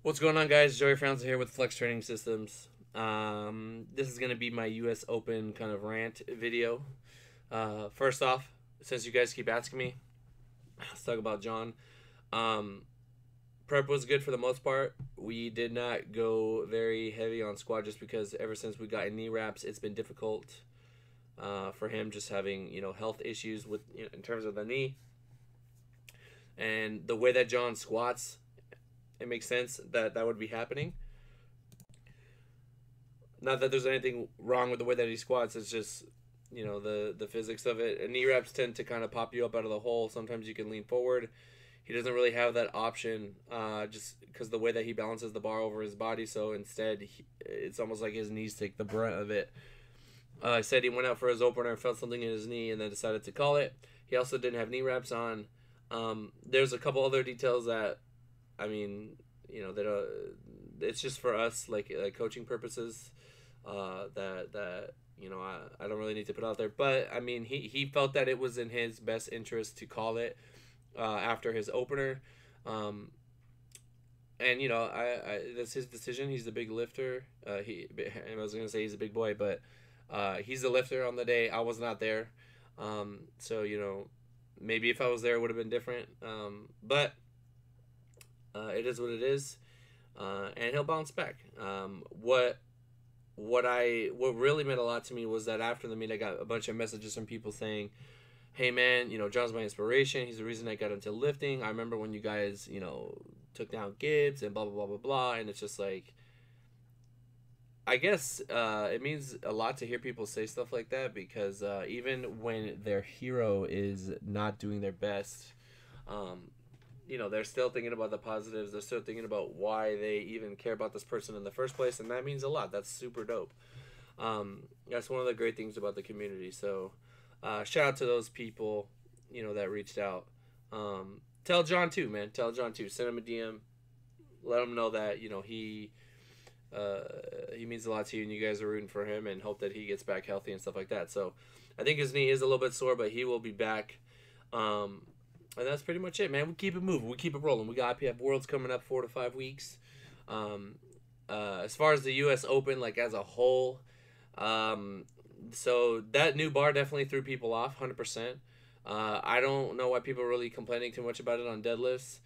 What's going on, guys? Joey Franzo here with Flex Training Systems. This is going to be my U.S. Open kind of rant video. First off, since you guys keep asking me, let's talk about John. Um, Prep was good for the most part. We did not go very heavy on squat just because ever since we got in knee wraps, it's been difficult for him, just having health issues with in terms of the knee and the way that John squats. It makes sense that that would be happening. Not that there's anything wrong with the way that he squats. It's just the physics of it. And knee wraps tend to kind of pop you up out of the hole. Sometimes you can lean forward. He doesn't really have that option, just because the way that he balances the bar over his body. So instead, it's almost like his knees take the brunt of it. I said he went out for his opener, felt something in his knee, and then decided to call it. He also didn't have knee wraps on. There's a couple other details that, I mean, that it's just for us, like coaching purposes, that I don't really need to put out there. But I mean, he felt that it was in his best interest to call it after his opener, and that's his decision. He's the big lifter. I was gonna say he's a big boy, but he's the lifter on the day. I was not there, so maybe if I was there, it would have been different. But it is what it is, and he'll bounce back. What really meant a lot to me was that after the meet, I got a bunch of messages from people saying, "Hey man, John's my inspiration. He's the reason I got into lifting. I remember when you guys, took down Gibbs and blah blah blah blah blah." And it's just like, I guess it means a lot to hear people say stuff like that, because even when their hero is not doing their best, they're still thinking about the positives. They're still thinking about why they even care about this person in the first place, and that means a lot. That's super dope. That's one of the great things about the community. So shout out to those people, that reached out. Tell John too, man. Tell John too. Send him a DM. Let him know that he means a lot to you, and you guys are rooting for him, and hope that he gets back healthy and stuff like that. So I think his knee is a little bit sore, but he will be back. And that's pretty much it, man. We keep it moving. We keep it rolling. We got IPF Worlds coming up 4 to 5 weeks. As far as the U.S. Open, like as a whole, so that new bar definitely threw people off, 100%. I don't know why people are really complaining too much about it on deadlifts,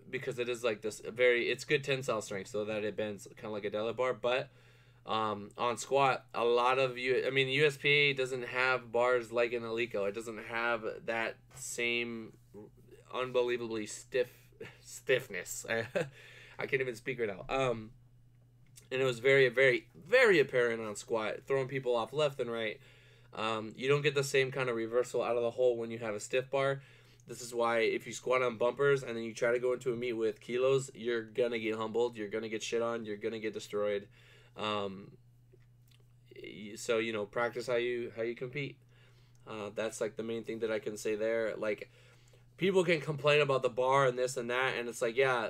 because it is like this it's good tensile strength, so that it bends kind of like a deadlift bar, but on squat, a lot of USPA doesn't have bars like an Alico. It doesn't have that same unbelievably stiffness. I can't even speak right now. And it was very, very, very apparent on squat, throwing people off left and right. You don't get the same kind of reversal out of the hole when you have a stiff bar. This is why if you squat on bumpers and then you try to go into a meet with kilos, you're gonna get humbled. You're gonna get shit on. You're gonna get destroyed. So practice how you compete. That's like the main thing that I can say there. Like, people can complain about the bar and this and that, and it's like, yeah,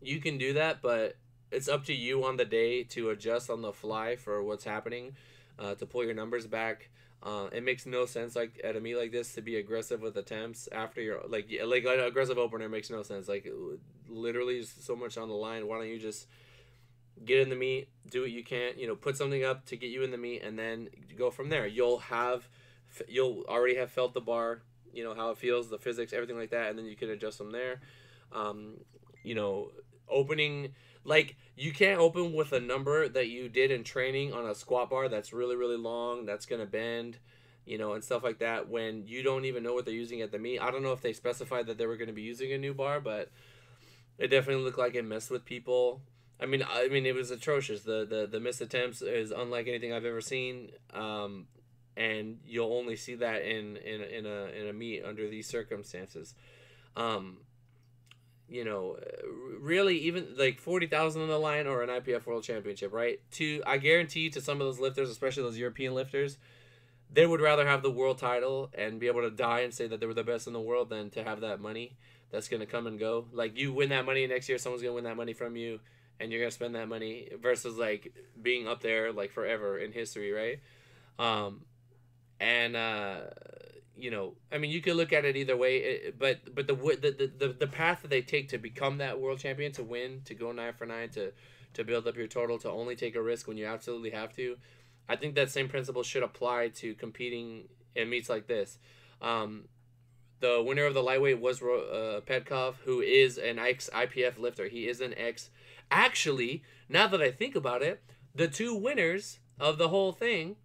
you can do that, but it's up to you on the day to adjust on the fly for what's happening, to pull your numbers back. It makes no sense, like at a meet like this, to be aggressive with attempts after your like an aggressive opener makes no sense. Like, literally so much on the line. Why don't you just get in the meet, do what you can, put something up to get you in the meet, and then go from there. You'll already have felt the bar, how it feels, the physics, everything like that, and then you can adjust from there. Opening, like, you can't open with a number that you did in training on a squat bar that's really, really long, that's going to bend, and stuff like that, when you don't even know what they're using at the meet. I don't know if they specified that they were going to be using a new bar, but it definitely looked like it messed with people. I mean, it was atrocious. The missed attempts is unlike anything I've ever seen, and you'll only see that in a meet under these circumstances. Really, even like 40,000 on the line or an IPF World Championship, right? I guarantee to some of those lifters, especially those European lifters, they would rather have the world title and be able to die and say that they were the best in the world than to have that money that's gonna come and go. Like, you win that money next year, someone's gonna win that money from you, and you're gonna spend that money, versus like being up there like forever in history, right? And I mean, you could look at it either way, but the path that they take to become that world champion, to win, to go 9 for 9, to build up your total, to only take a risk when you absolutely have to, I think that same principle should apply to competing in meets like this. The winner of the lightweight was Petkov, who is an ex-IPF lifter. He is an ex. Actually, now that I think about it, the two winners of the whole thing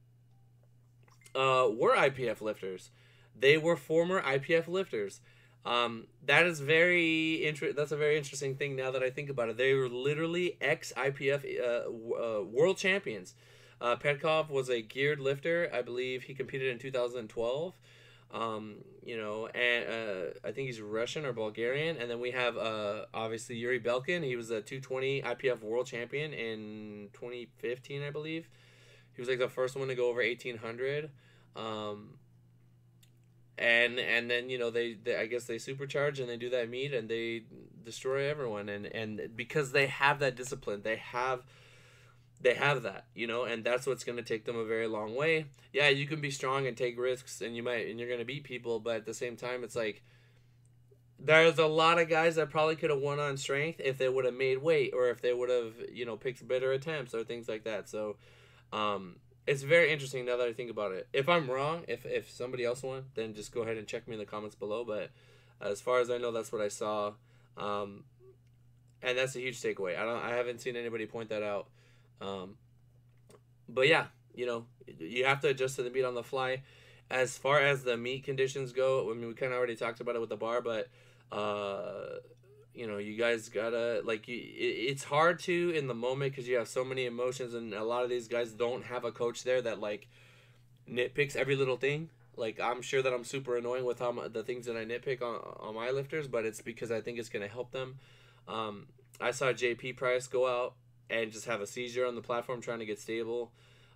were IPF lifters. They were former IPF lifters. That is that's a very interesting thing now that I think about it. They were literally ex-IPF world champions. Petkov was a geared lifter. I believe he competed in 2012. And I think he's Russian or Bulgarian. And then we have obviously Yuri Belkin. He was a 220 IPF world champion in 2015, I believe. He was like the first one to go over 1800. And then they I guess they supercharge and they do that meet and they destroy everyone, and because they have that discipline, they have that, and that's what's going to take them a very long way. Yeah, you can be strong and take risks, and you're going to beat people, but at the same time, it's like there's a lot of guys that probably could have won on strength if they would have made weight, or if they would have picked better attempts or things like that. So it's very interesting now that I think about it. If I'm wrong, if somebody else won, then just go ahead and check me in the comments below. But as far as I know, that's what I saw, and that's a huge takeaway. I haven't seen anybody point that out. But yeah, you have to adjust to the meet on the fly. As far as the meet conditions go, I mean, we kind of already talked about it with the bar, but you guys gotta it's hard to in the moment because you have so many emotions, and a lot of these guys don't have a coach there that nitpicks every little thing. I'm sure that I'm super annoying with the things that I nitpick on my lifters, but it's because I think it's gonna help them. I saw JP Price go out and just have a seizure on the platform trying to get stable.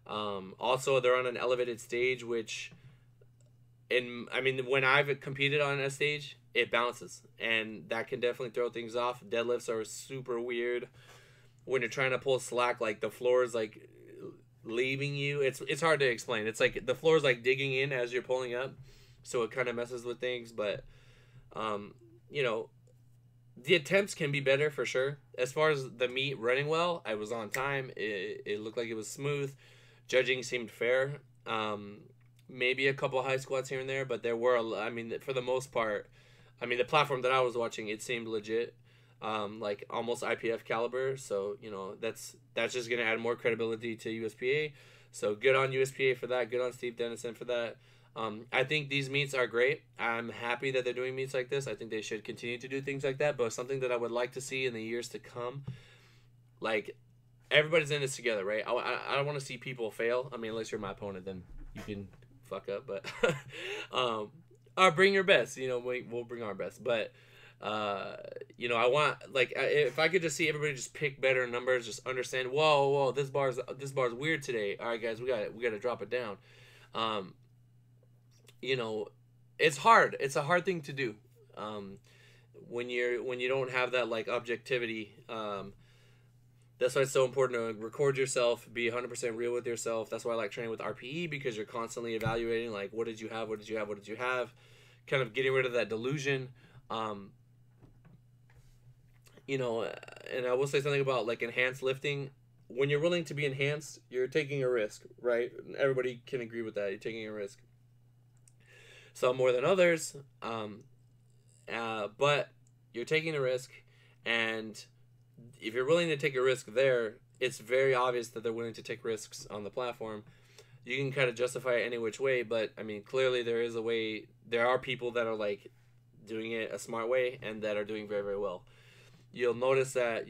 Also, they're on an elevated stage, which, when I've competed on a stage, it bounces, and that can definitely throw things off. Deadlifts are super weird when you're trying to pull slack. The floor is leaving you. It's hard to explain. It's the floor is digging in as you're pulling up, so it kind of messes with things. But the attempts can be better for sure. As far as the meet running well, I was on time. It looked like it was smooth. Judging seemed fair. Maybe a couple high squats here and there, but there were, for the most part, the platform that I was watching, it seemed legit, almost IPF caliber. So, that's just going to add more credibility to USPA. So good on USPA for that. Good on Steve Dennison for that. I think these meets are great. I'm happy that they're doing meets like this. I think they should continue to do things like that. But something that I would like to see in the years to come, everybody's in this together, right? I don't want to see people fail. Unless you're my opponent, then you can fuck up. But or bring your best. We'll bring our best. But I want if I could just see everybody just pick better numbers, just understand. Whoa, this bar's weird today. All right, guys, we got to drop it down. It's hard. It's a hard thing to do. When you don't have that objectivity. That's why it's so important to record yourself, be 100% real with yourself. That's why I like training with RPE, because you're constantly evaluating what did you have, what did you have, what did you have, kind of getting rid of that delusion. And I will say something about enhanced lifting. When you're willing to be enhanced, you're taking a risk, right? Everybody can agree with that. You're taking a risk. Some more than others, but you're taking a risk, and if you're willing to take a risk there, it's very obvious that they're willing to take risks on the platform. You can kind of justify it any which way, but clearly there is a way. There are people that are doing it a smart way and that are doing very, very well. You'll notice that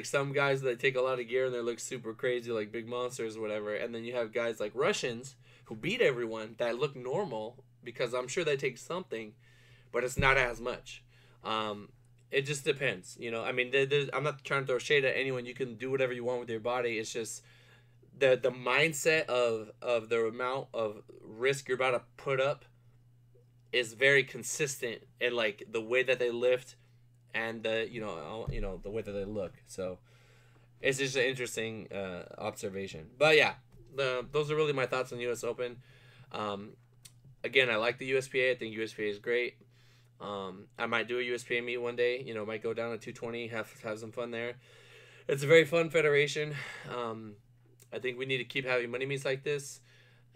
some guys that take a lot of gear and they look super crazy, like big monsters or whatever, and then you have guys like Russians who beat everyone that look normal, because I'm sure they take something, but it's not as much. It just depends, I'm not trying to throw shade at anyone. You can do whatever you want with your body. It's just the mindset of the amount of risk you're about to put up is very consistent in the way that they lift and the way that they look. So it's just an interesting observation. But yeah, those are really my thoughts on U.S. Open. Again, I like the USPA. I think USPA is great. I might do a USPA meet one day. You know, might go down to 220, have some fun there. It's a very fun federation. I think we need to keep having money meets like this.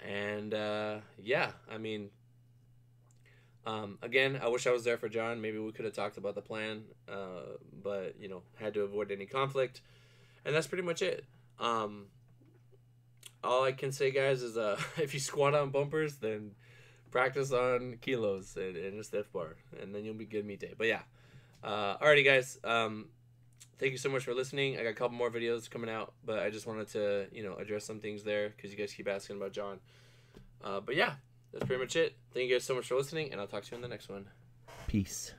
And yeah, I mean, again, I wish I was there for John. Maybe we could have talked about the plan, but you know, had to avoid any conflict. And that's pretty much it. All I can say, guys, is if you squat on bumpers, then practice on kilos and a stiff bar, and then you'll be good meet day. But yeah, alrighty, guys. Thank you so much for listening. I got a couple more videos coming out, but I just wanted to, you know, address some things there because you guys keep asking about John. But yeah, that's pretty much it. Thank you guys so much for listening, and I'll talk to you in the next one. Peace.